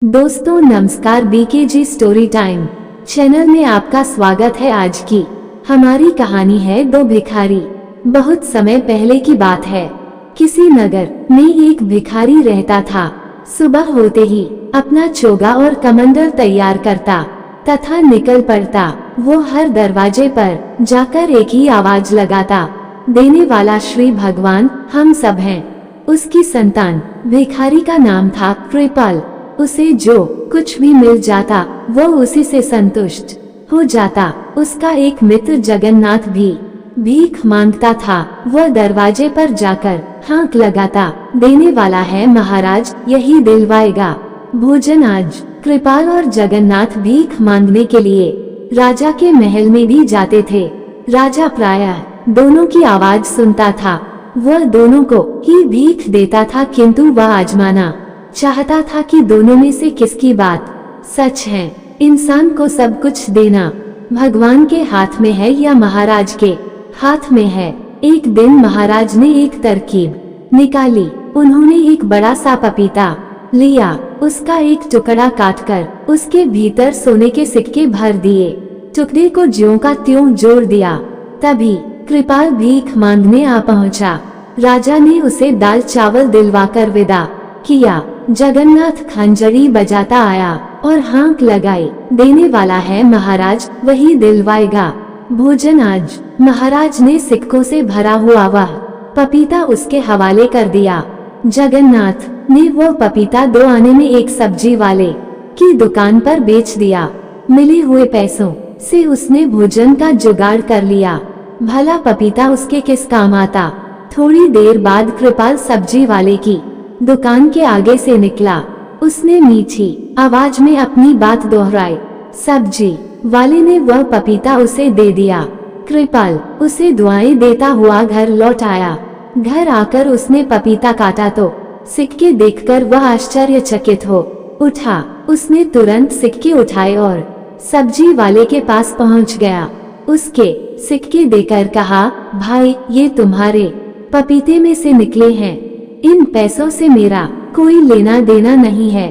दोस्तों नमस्कार, बीकेजी story time channel में आपका स्वागत है। आज की हमारी कहानी है दो भिखारी। बहुत समय पहले की बात है। किसी नगर में एक भिखारी रहता था। सुबह होते ही अपना चोगा और कमंडल तैयार करता तथा निकल पड़ता। वो हर दरवाजे पर जाकर एक ही आवाज लगाता, देने वाला श्री भगवान हम सब हैं। उसकी संतान भिखारी का नाम था कृपाल। उसे जो कुछ भी मिल जाता वो उसी से संतुष्ट हो जाता। उसका एक मित्र जगन्नाथ भी भीख मांगता था। वह दरवाजे पर जाकर हाँक लगाता, देने वाला है महाराज, यही दिलवाएगा भोजन आज। कृपाल और जगन्नाथ भीख मांगने के लिए राजा के महल में भी जाते थे। राजा प्रायः दोनों की आवाज सुनता था। वह दोनों को ही भीख देता था, किंतु वह आजमाना चाहता था कि दोनों में से किसकी बात सच है। इंसान को सब कुछ देना भगवान के हाथ में है या महाराज के हाथ में है। एक दिन महाराज ने एक तरकीब निकाली। उन्होंने एक बड़ा सा पपीता लिया, उसका एक टुकड़ा काटकर उसके भीतर सोने के सिक्के भर दिए, टुकड़े को ज्यों का त्यों जोड़ दिया। तभी कृपाल भीख मांगने आ पहुंचा। राजा ने उसे दाल चावल दिलवाकर विदा किया। जगन्नाथ खंजरी बजाता आया और हाँक लगाई, देने वाला है महाराज, वही दिलवाएगा भोजन आज। महाराज ने सिक्कों से भरा हुआ वह पपीता उसके हवाले कर दिया। जगन्नाथ ने वह पपीता 2 आने में एक सब्जी वाले की दुकान पर बेच दिया। मिले हुए पैसों से उसने भोजन का जुगाड़ कर लिया। भला पपीता उसके किस काम आता। थोड़ी देर बाद कृपाल सब्जी वाले की दुकान के आगे से निकला। उसने मीठी आवाज में अपनी बात दोहराई। सब्जी वाले ने वह पपीता उसे दे दिया। कृपाल उसे दुआएं देता हुआ घर लौट आया। घर आकर उसने पपीता काटा तो सिक्के देखकर वह आश्चर्यचकित हो उठा। उसने तुरंत सिक्के उठाए और सब्जी वाले के पास पहुंच गया। उसके सिक्के देकर कहा, भाई ये तुम्हारे पपीते में से निकले हैं, इन पैसों से मेरा कोई लेना देना नहीं है।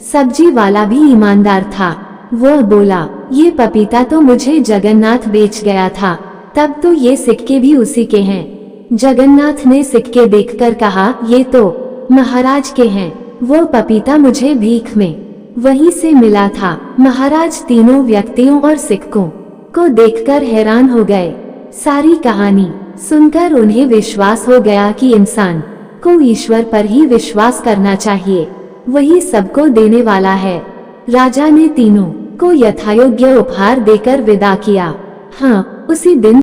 सब्जी वाला भी ईमानदार था। वह बोला, ये पपीता तो मुझे जगन्नाथ बेच गया था, तब तो ये सिक्के भी उसी के हैं। जगन्नाथ ने सिक्के देखकर कहा, ये तो महाराज के हैं, वो पपीता मुझे भीख में वहीं से मिला था। महाराज तीनों व्यक्तियों और सिक्कों को देखकर हैरान हो गए। सारी कहानी सुनकर उन्हें विश्वास हो गया कि इंसान को ईश्वर पर ही विश्वास करना चाहिए, वही सबको देने वाला है। राजा ने तीनों को यथायोग्य उपहार देकर विदा किया। हाँ, उसी दिन